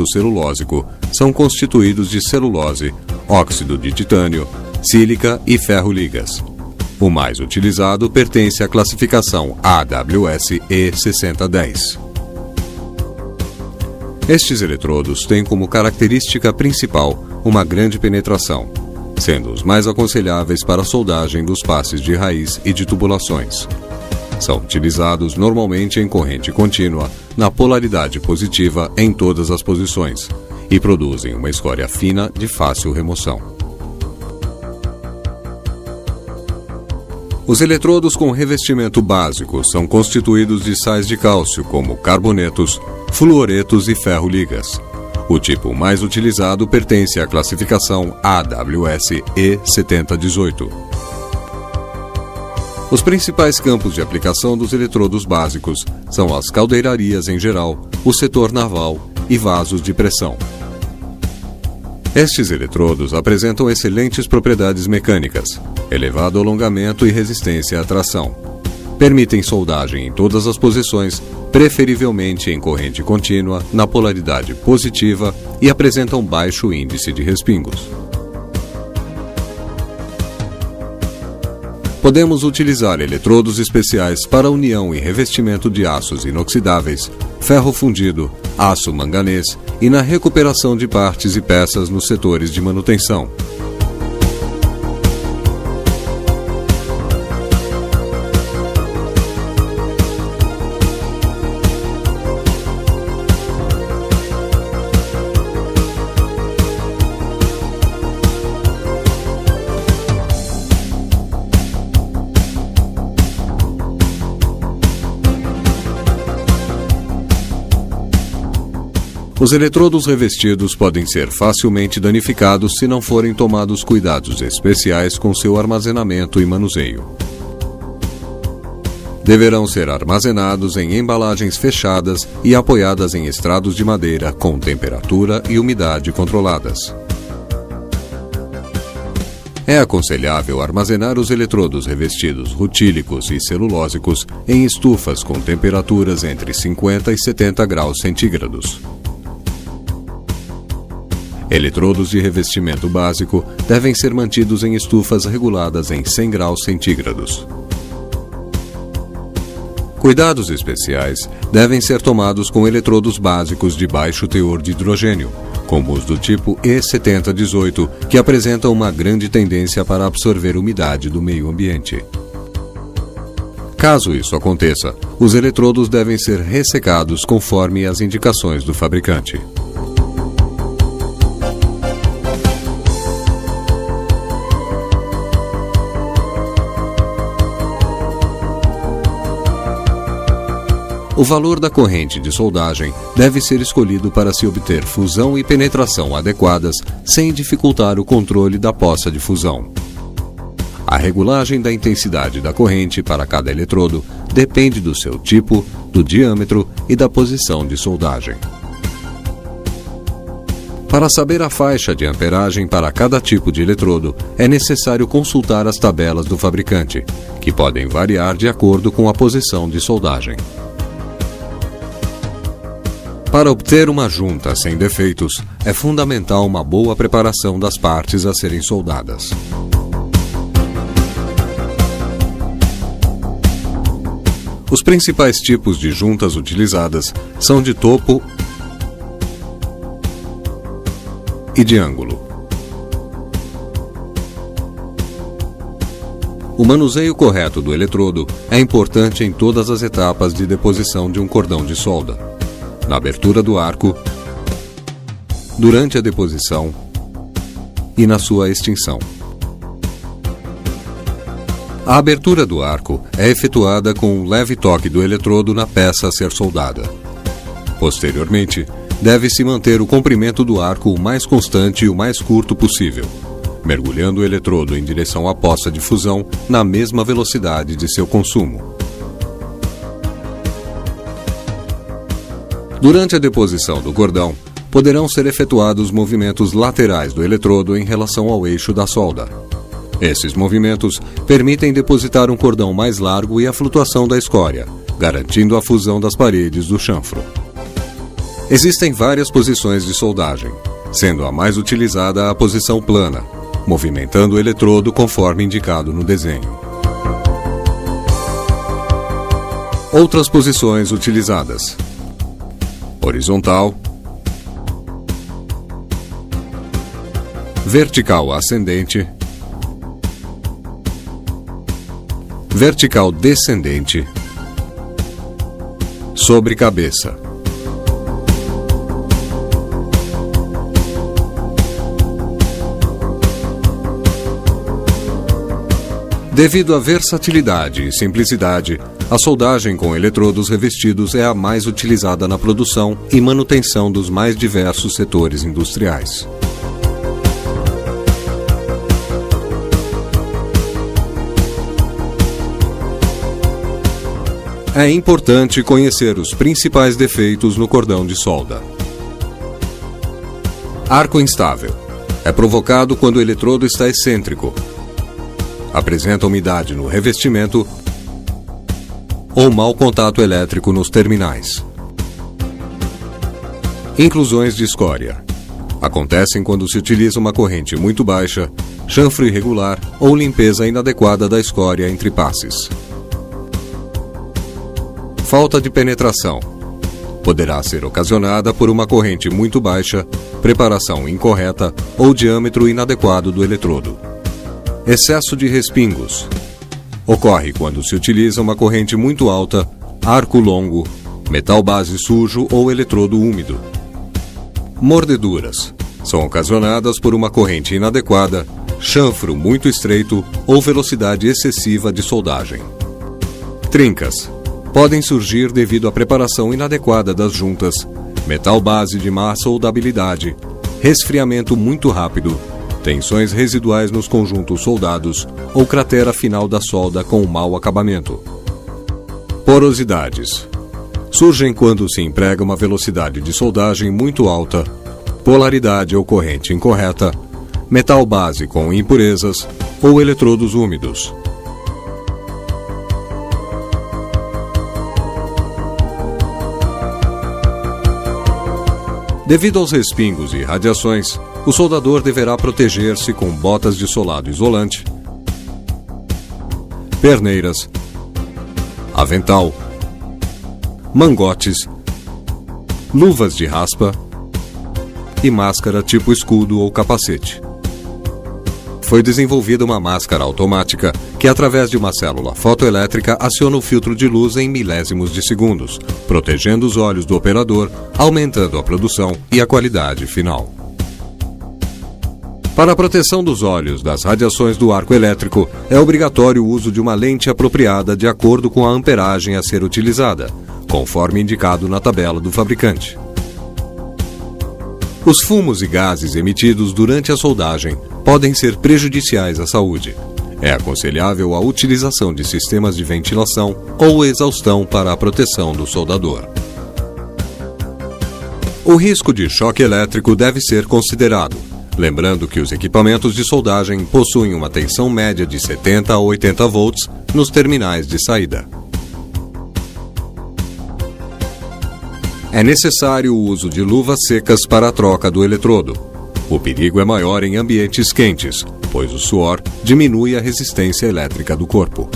revestimento celulósico são constituídos de celulose, óxido de titânio, sílica e ferro-ligas. O mais utilizado pertence à classificação AWS E6010. Estes eletrodos têm como característica principal uma grande penetração, sendo os mais aconselháveis para a soldagem dos passes de raiz e de tubulações. São utilizados normalmente em corrente contínua, na polaridade positiva em todas as posições, e produzem uma escória fina de fácil remoção. Os eletrodos com revestimento básico são constituídos de sais de cálcio, como carbonetos, fluoretos e ferro-ligas. O tipo mais utilizado pertence à classificação AWS E7018. Os principais campos de aplicação dos eletrodos básicos são as caldeirarias em geral, o setor naval e vasos de pressão. Estes eletrodos apresentam excelentes propriedades mecânicas, elevado alongamento e resistência à tração. Permitem soldagem em todas as posições, preferivelmente em corrente contínua, na polaridade positiva e apresentam baixo índice de respingos. Podemos utilizar eletrodos especiais para a união e revestimento de aços inoxidáveis, ferro fundido, aço manganês e na recuperação de partes e peças nos setores de manutenção. Os eletrodos revestidos podem ser facilmente danificados se não forem tomados cuidados especiais com seu armazenamento e manuseio. Deverão ser armazenados em embalagens fechadas e apoiadas em estrados de madeira com temperatura e umidade controladas. É aconselhável armazenar os eletrodos revestidos rutílicos e celulósicos em estufas com temperaturas entre 50 e 70 graus centígrados. Eletrodos de revestimento básico devem ser mantidos em estufas reguladas em 100 graus centígrados. Cuidados especiais devem ser tomados com eletrodos básicos de baixo teor de hidrogênio, como os do tipo E7018, que apresentam uma grande tendência para absorver umidade do meio ambiente. Caso isso aconteça, os eletrodos devem ser ressecados conforme as indicações do fabricante. O valor da corrente de soldagem deve ser escolhido para se obter fusão e penetração adequadas, sem dificultar o controle da poça de fusão. A regulagem da intensidade da corrente para cada eletrodo depende do seu tipo, do diâmetro e da posição de soldagem. Para saber a faixa de amperagem para cada tipo de eletrodo, é necessário consultar as tabelas do fabricante, que podem variar de acordo com a posição de soldagem. Para obter uma junta sem defeitos, é fundamental uma boa preparação das partes a serem soldadas. Os principais tipos de juntas utilizadas são de topo e de ângulo. O manuseio correto do eletrodo é importante em todas as etapas de deposição de um cordão de solda. Na abertura do arco, durante a deposição e na sua extinção. A abertura do arco é efetuada com um leve toque do eletrodo na peça a ser soldada. Posteriormente, deve-se manter o comprimento do arco o mais constante e o mais curto possível, mergulhando o eletrodo em direção à poça de fusão na mesma velocidade de seu consumo. Durante a deposição do cordão, poderão ser efetuados movimentos laterais do eletrodo em relação ao eixo da solda. Esses movimentos permitem depositar um cordão mais largo e a flutuação da escória, garantindo a fusão das paredes do chanfro. Existem várias posições de soldagem, sendo a mais utilizada a posição plana, movimentando o eletrodo conforme indicado no desenho. Outras posições utilizadas: horizontal, vertical ascendente, vertical descendente, sobre cabeça. Devido à versatilidade e simplicidade, a soldagem com eletrodos revestidos é a mais utilizada na produção e manutenção dos mais diversos setores industriais. É importante conhecer os principais defeitos no cordão de solda. Arco instável. É provocado quando o eletrodo está excêntrico. Apresenta umidade no revestimento ou mau contato elétrico nos terminais. Inclusões de escória. Acontecem quando se utiliza uma corrente muito baixa, chanfro irregular ou limpeza inadequada da escória entre passes. Falta de penetração. Poderá ser ocasionada por uma corrente muito baixa, preparação incorreta ou diâmetro inadequado do eletrodo. Excesso de respingos. Ocorre quando se utiliza uma corrente muito alta, arco longo, metal base sujo ou eletrodo úmido. Mordeduras. São ocasionadas por uma corrente inadequada, chanfro muito estreito ou velocidade excessiva de soldagem. Trincas. Podem surgir devido à preparação inadequada das juntas, metal base de má soldabilidade, resfriamento muito rápido, tensões residuais nos conjuntos soldados ou cratera final da solda com mau acabamento. Porosidades. Surgem quando se emprega uma velocidade de soldagem muito alta, polaridade ou corrente incorreta, metal base com impurezas ou eletrodos úmidos. Devido aos respingos e radiações, o soldador deverá proteger-se com botas de solado isolante, perneiras, avental, mangotes, luvas de raspa e máscara tipo escudo ou capacete. Foi desenvolvida uma máscara automática que, através de uma célula fotoelétrica, aciona o filtro de luz em milésimos de segundos, protegendo os olhos do operador, aumentando a produção e a qualidade final. Para a proteção dos olhos das radiações do arco elétrico, é obrigatório o uso de uma lente apropriada de acordo com a amperagem a ser utilizada, conforme indicado na tabela do fabricante. Os fumos e gases emitidos durante a soldagem podem ser prejudiciais à saúde. É aconselhável a utilização de sistemas de ventilação ou exaustão para a proteção do soldador. O risco de choque elétrico deve ser considerado, lembrando que os equipamentos de soldagem possuem uma tensão média de 70 a 80 volts nos terminais de saída. É necessário o uso de luvas secas para a troca do eletrodo. O perigo é maior em ambientes quentes, pois o suor diminui a resistência elétrica do corpo.